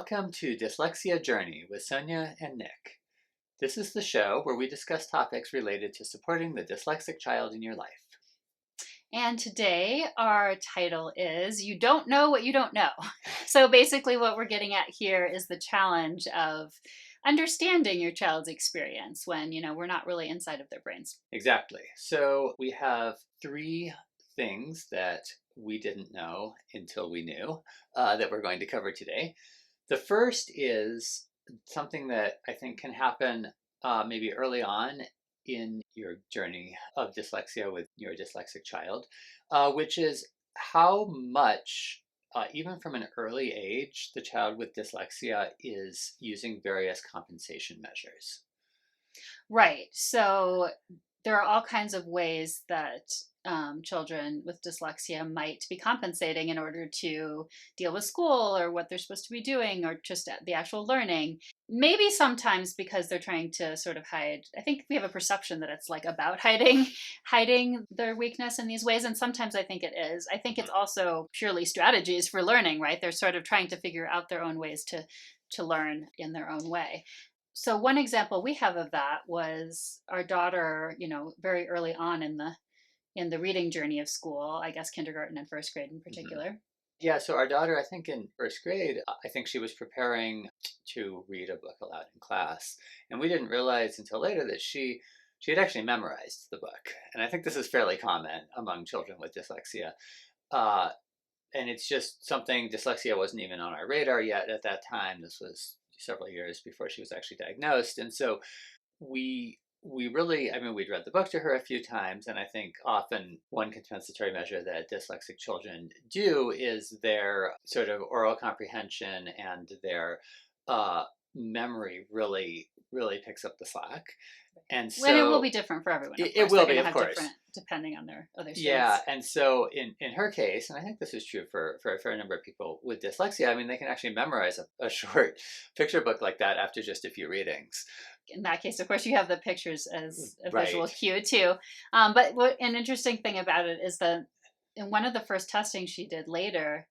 Welcome to Dyslexia Journey with Sonia and Nick. This is the show where we discuss topics related to supporting the dyslexic child in your life. And today our title is You Don't Know What You Don't Know. So basically what we're getting at here is the challenge of understanding your child's experience when, we're not really inside of their brains. Exactly. So we have three things that we didn't know until we knew that we're going to cover today. The first is something that I think can happen maybe early on in your journey of dyslexia with your dyslexic child, which is how much, even from an early age, the child with dyslexia is using various compensation measures. Right. So there are all kinds of ways that children with dyslexia might be compensating in order to deal with school or what they're supposed to be doing or just the actual learning. Maybe sometimes because they're trying to sort of hide. I think we have a perception that it's like about hiding their weakness in these ways. And sometimes I think it is. I think it's also purely strategies for learning, right? They're sort of trying to figure out their own ways to learn in their own way. So one example we have of that was our daughter, very early on in the reading journey of school, I guess kindergarten and first grade in particular. Mm-hmm. Yeah, so our daughter, I think in first grade, I think she was preparing to read a book aloud in class. And we didn't realize until later that she had actually memorized the book. And I think this is fairly common among children with dyslexia. And it's just something, dyslexia wasn't even on our radar yet at that time. This was several years before she was actually diagnosed. And so we really, we'd read the book to her a few times, and I think often one compensatory measure that dyslexic children do is their sort of oral comprehension and their memory really picks up the slack. And so it will be different for everyone. It will be, of course, depending on their other strengths. Yeah, and so in her case, and I think this is true for a fair number of people with dyslexia, they can actually memorize a short picture book like that after just a few readings. In that case, of course, you have the pictures as a visual cue too. But an interesting thing about it is that in one of the first testing she did later,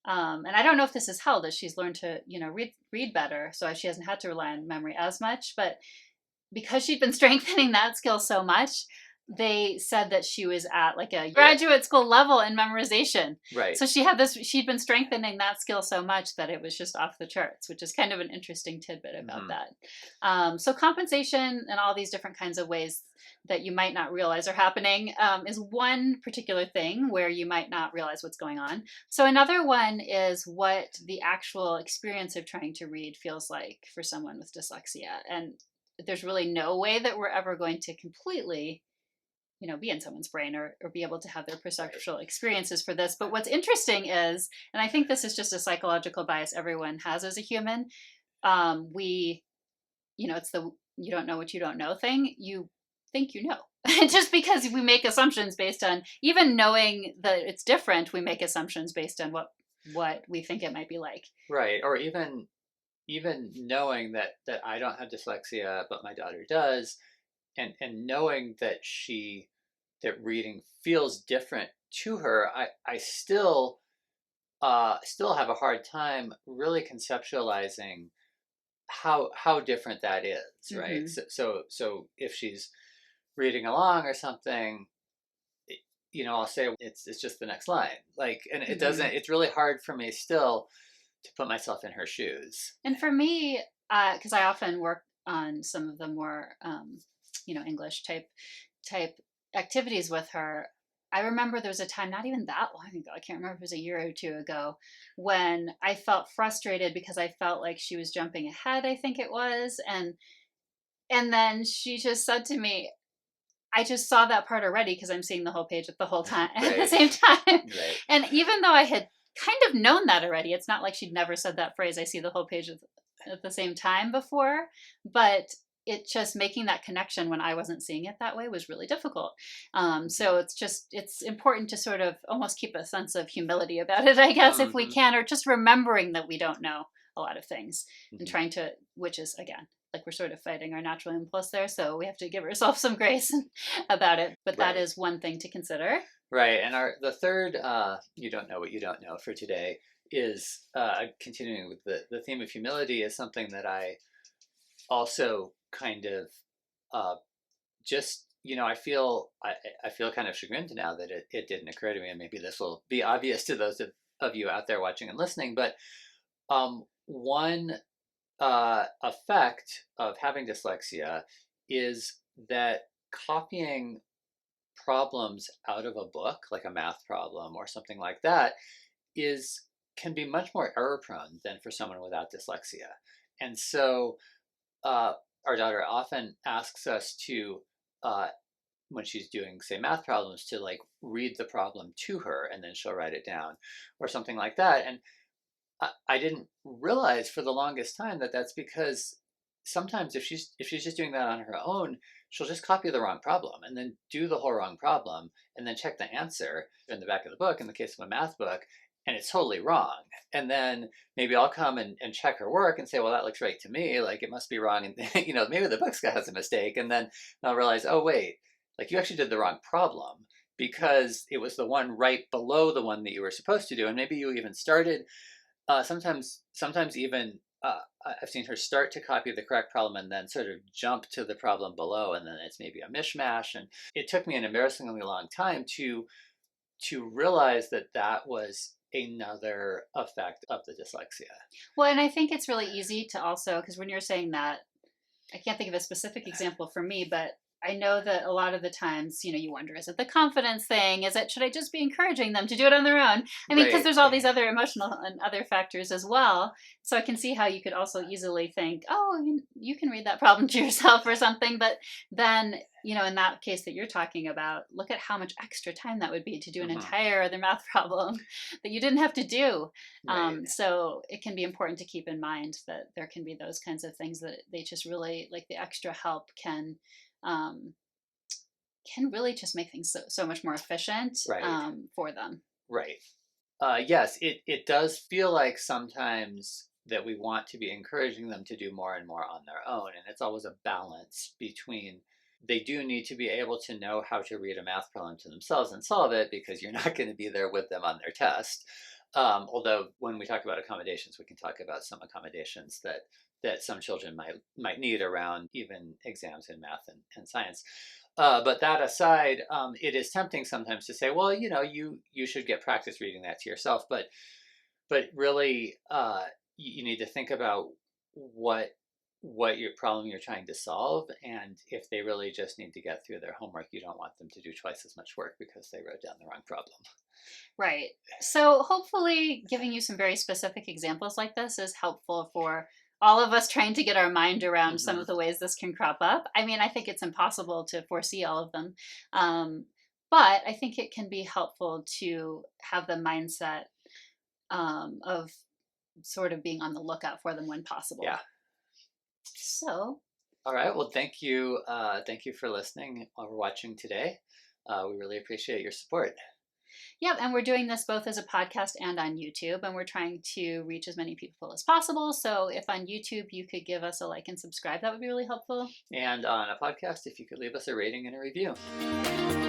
and I don't know if this is held as she's learned to read better, so she hasn't had to rely on memory as much, but because she'd been strengthening that skill so much, they said that she was at like a graduate school level in memorization. Right. So she'd been strengthening that skill so much that it was just off the charts, which is kind of an interesting tidbit about that. So compensation and all these different kinds of ways that you might not realize are happening is one particular thing where you might not realize what's going on. So another one is what the actual experience of trying to read feels like for someone with dyslexia. And there's really no way that we're ever going to completely be in someone's brain or be able to have their perceptual experiences for this. But what's interesting is, and I think this is just a psychological bias everyone has as a human, it's the you don't know what you don't know thing. You think you know. Just because we make assumptions based on, even knowing that it's different, we make assumptions based on what we think it might be like. Right, or even knowing that I don't have dyslexia, but my daughter does, and knowing that that reading feels different to her, I still have a hard time really conceptualizing how different that is, right? Mm-hmm. So if she's reading along or something, I'll say it's just the next line, and it doesn't. It's really hard for me still to put myself in her shoes. And for me, because I often work on some of the more, English type activities with her, I remember there was a time, not even that long ago, I can't remember if it was a year or two ago, when I felt frustrated because I felt like she was jumping ahead, I think it was. And then she just said to me, I just saw that part already because I'm seeing the whole page at the whole time at the same time. Right. And even though I had kind of known that already, it's not like she'd never said that phrase, I see the whole page at the same time before, but it just making that connection when I wasn't seeing it that way was really difficult. So it's important to sort of almost keep a sense of humility about it, I guess, if we can, or just remembering that we don't know a lot of things and trying to, which is, again, like we're sort of fighting our natural impulse there. So we have to give ourselves some grace about it. But that is one thing to consider. Right. And the third, you don't know what you don't know for today is continuing with the theme of humility is something that I also kind of just I feel kind of chagrined now that it didn't occur to me, and maybe this will be obvious to those of you out there watching and listening. But one effect of having dyslexia is that copying problems out of a book, like a math problem or something like that, is can be much more error prone than for someone without dyslexia. And so uh, our daughter often asks us to, when she's doing, say, math problems, to like read the problem to her and then she'll write it down or something like that. And I didn't realize for the longest time that that's because sometimes if she's just doing that on her own, she'll just copy the wrong problem and then do the whole wrong problem and then check the answer in the back of the book in the case of a math book, and it's totally wrong. And then maybe I'll come and check her work and say, well, that looks right to me, like it must be wrong, and maybe the book's has a mistake, and then I'll realize, oh wait, like you actually did the wrong problem because it was the one right below the one that you were supposed to do, and maybe you even started sometimes even I've seen her start to copy the correct problem and then sort of jump to the problem below, and then it's maybe a mishmash. And it took me an embarrassingly long time to realize that that was another effect of the dyslexia. Well, and I think it's really easy to also, because when you're saying that, I can't think of a specific example for me, but I know that a lot of the times, you wonder, is it the confidence thing? Should I just be encouraging them to do it on their own? I mean, because Right. there's all these other emotional and other factors as well. So I can see how you could also easily think, oh, you can read that problem to yourself or something. But then, in that case that you're talking about, look at how much extra time that would be to do an Mm-hmm. entire other math problem that you didn't have to do. Right. So it can be important to keep in mind that there can be those kinds of things that they just really, like the extra help um, can really just make things so much more efficient Right. for them. Right. Yes, it does feel like sometimes that we want to be encouraging them to do more and more on their own, and it's always a balance between they do need to be able to know how to read a math problem to themselves and solve it because you're not going to be there with them on their test. Although when we talk about accommodations, we can talk about some accommodations that some children might need around even exams in math and science. But that aside, it is tempting sometimes to say, well, you should get practice reading that to yourself. But really, you need to think about what your problem you're trying to solve, and if they really just need to get through their homework, you don't want them to do twice as much work because they wrote down the wrong problem. Right. So hopefully, giving you some very specific examples like this is helpful for all of us trying to get our mind around some Hmm. of the ways this can crop up. I mean, I think it's impossible to foresee all of them. Um, but I think it can be helpful to have the mindset of sort of being on the lookout for them when possible. Yeah. So, All right. Well, thank you. Thank you for listening or watching today. We really appreciate your support. yeah, and we're doing this both as a podcast and on YouTube, and we're trying to reach as many people as possible. So, if on YouTube you could give us a like and subscribe, that would be really helpful. And on a podcast, if you could leave us a rating and a review.